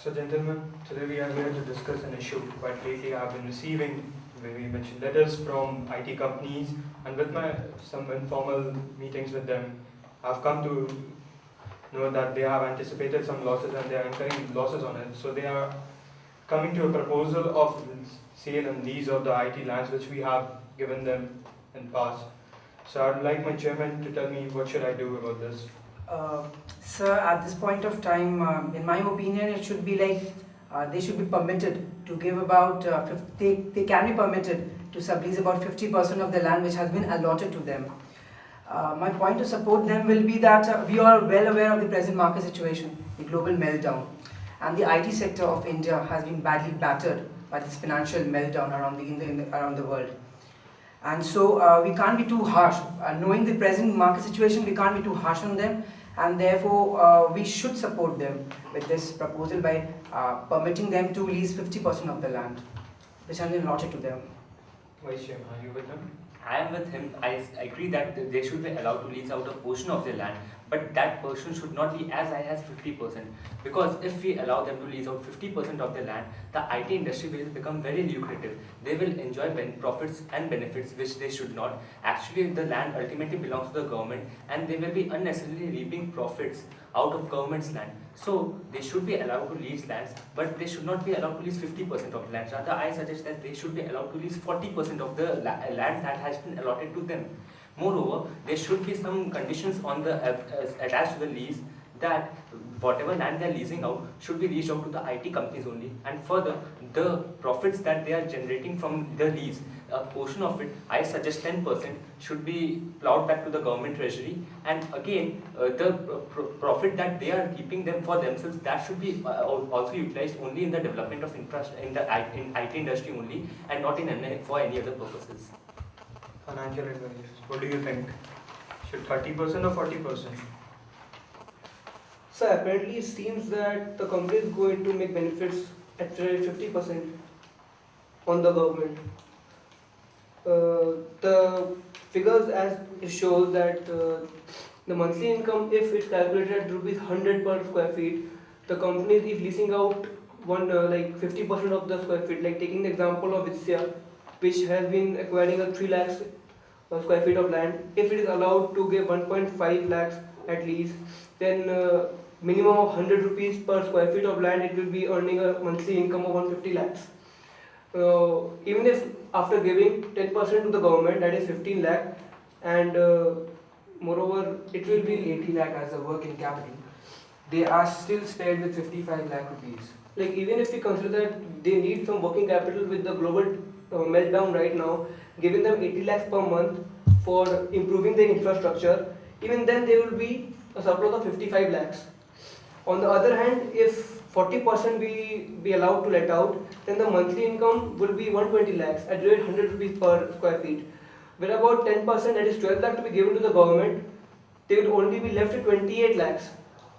So gentlemen, today we are here to discuss an issue quite lately I've been receiving very much letters from IT companies, and with my some informal meetings with them, I've come to know that they have anticipated some losses and they are incurring losses on it. So they are coming to a proposal of sale and lease of the IT lands which we have given them in past. So I'd like my chairman to tell me what should I do about this. Sir, at this point of time, in my opinion, it should be like they should be permitted to give about, they can be permitted to sublease about 50% of the land which has been allotted to them. My point to support them will be that we are well aware of the present market situation, the global meltdown, and the IT sector of India has been badly battered by this financial meltdown around the world. And so we can't be too harsh. Knowing the present market situation, we can't be too harsh on them, and therefore we should support them with this proposal by permitting them to lease 50% of the land which has been allotted to them. Vice Chairman, are you with him? I am with him. I agree that they should be allowed to lease out a portion of their land, but that portion should not be as high as 50%. Because if we allow them to lease out 50% of their land, the IT industry will become very lucrative. They will enjoy profits and benefits which they should not. Actually, the land ultimately belongs to the government, and they will be unnecessarily reaping profits out of government's land. So they should be allowed to lease lands, but they should not be allowed to lease 50% of the lands. Rather, I suggest that they should be allowed to lease 40% of the land that has been allotted to them. Moreover, there should be some conditions on the attached to the lease that whatever land they are leasing out should be leased out to the IT companies only, and further, the profits that they are generating from the lease, a portion of it, I suggest 10%, should be plowed back to the government treasury, and again, the profit that they are keeping them for themselves, that should be also utilized only in the development of infrastructure in IT industry only, and not for any other purposes. Financial advisors, what do you think? Should 30% or 40%? So apparently it seems that the company is going to make benefits at 50% on the government. The figures as it shows that the monthly income, if it's calculated at rupees 100 per square feet, the company is leasing out like 50% of the square feet. Like taking the example of Vitsya, which has been acquiring a 3 lakhs square feet of land. If it is allowed to give 1.5 lakhs at least, then minimum of 100 rupees per square feet of land, it will be earning a monthly income of 150 lakhs. Even if after giving 10% to the government, that is 15 lakh, and moreover it will be 80 lakh as a working capital, they are still spared with 55 lakh rupees. Like even if we consider that they need some working capital with the global meltdown right now, giving them 80 lakhs per month for improving their infrastructure, even then they will be a surplus of 55 lakhs. On the other hand, if 40% be allowed to let out, then the monthly income will be 120 lakhs at rate 100 rupees per square feet. Where about 10%, that is 12 lakh, to be given to the government, they will only be left with 28 lakhs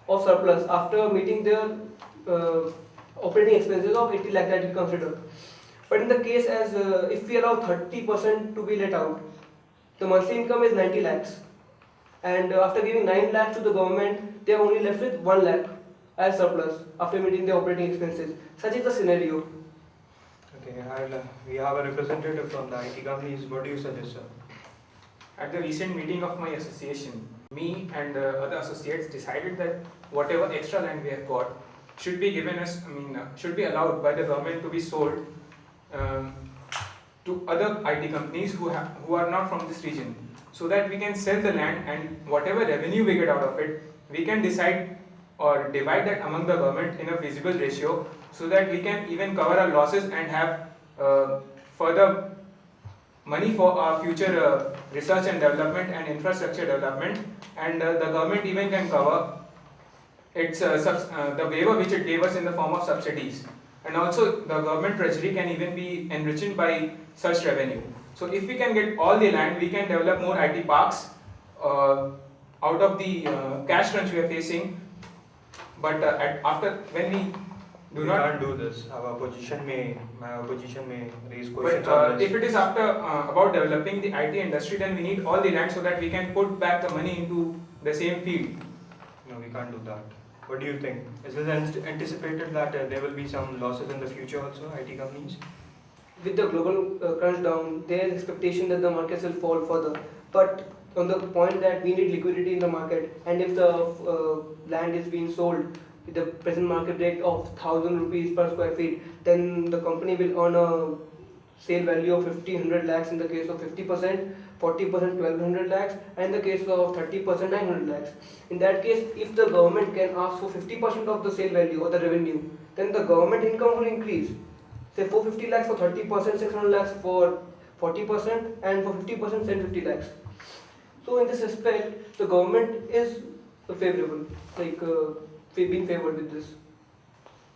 of surplus after meeting their operating expenses of 80 lakh that we consider. But in the case as if we allow 30% to be let out, the monthly income is 90 lakhs. And after giving 9 lakhs to the government, they are only left with 1 lakh as surplus after meeting their operating expenses. Such is the scenario. Okay, we have a representative from the IT companies. What do you suggest, sir? At the recent meeting of my association, me and the other associates decided that whatever extra land we have got should be given us, should be allowed by the government to be sold to other IT companies who are not from this region, so that we can sell the land, and whatever revenue we get out of it, we can decide or divide that among the government in a feasible ratio, so that we can even cover our losses and have further money for our future research and development and infrastructure development, and the government even can cover its the waiver which it gave us in the form of subsidies, and also the government treasury can even be enriched by such revenue. So if we can get all the land, we can develop more IT parks out of the cash crunch we are facing. But when we do not can't do this. My opposition may raise questions but on this. if it is after about developing the IT industry, then we need all the land so that we can put back the money into the same field. No, we can't do that. What do you think? Is it anticipated that there will be some losses in the future also, IT companies? With the global crunch down, there is expectation that the markets will fall further. But on the point that we need liquidity in the market, and if the land is being sold with the present market rate of 1,000 rupees per square feet, then the company will earn a sale value of 1,500 lakhs in the case of 50%, 40% 1,200 lakhs, and in the case of 30% 900 lakhs. In that case, if the government can ask for 50% of the sale value or the revenue, then the government income will increase. Say 450 lakhs for 30%, 600 lakhs for 40%, and for 50% 750 lakhs. So in this aspect, the government is favorable, like being favored with this.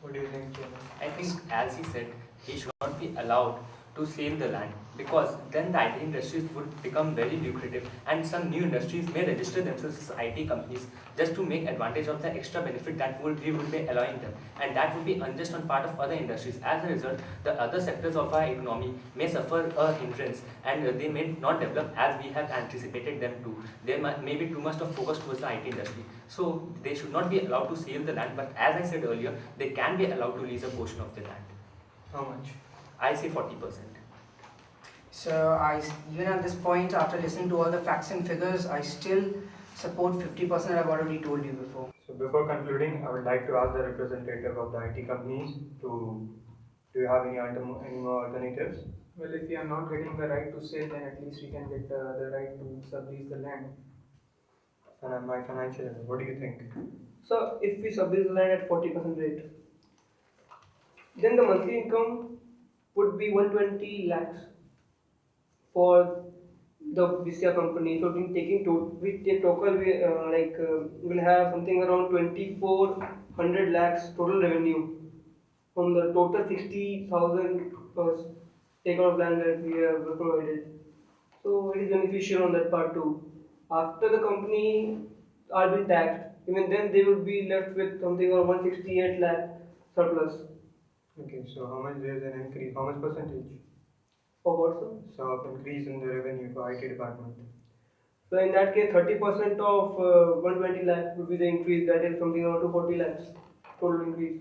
What do you think, Chairman? I think, as he said, he should not be allowed to sell the land, because then the IT industries would become very lucrative, and some new industries may register themselves as IT companies just to make advantage of the extra benefit that we would be allowing them, and that would be unjust on part of other industries. As a result, the other sectors of our economy may suffer a hindrance, and they may not develop as we have anticipated them to. There may be too much of focus towards the IT industry, so they should not be allowed to sell the land, but as I said earlier, they can be allowed to lease a portion of the land. How much? I say 40%. So even at this point, after listening to all the facts and figures, I still support 50%. I've already told you before. So before concluding, I would like to ask the representative of the IT companies do you have any more alternatives? Well, if we are not getting the right to sell, then at least we can get the right to sublease the land. And my financial, what do you think? So if we sublease the land at 40% rate, then the monthly income would be 120 lakhs for the VCR company. So we take total, we'll have something around 2,400 lakhs total revenue from the total 60,000 acre of land that we have provided. So it is beneficial on that part too. After the company are being taxed, even then they would be left with something around 168 lakh surplus. Okay, so how much there is an increase? How much percentage? For what, sir? So of increase in the revenue for IT department. So in that case, 30% of 120 lakhs would be the increase. That is something around 240 lakhs total increase.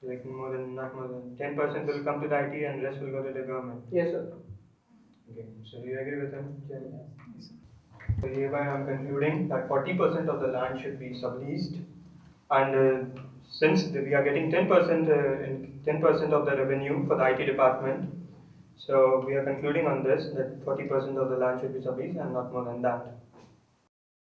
Like not more than 10% will come to the IT and rest will go to the government. Yes, sir. Okay, so do you agree with him? Yes. So hereby I am concluding that 40% of the land should be subleased, and since we are getting 10% of the revenue for the IT department, so we are concluding on this that 40% of the land should be subleased and not more than that.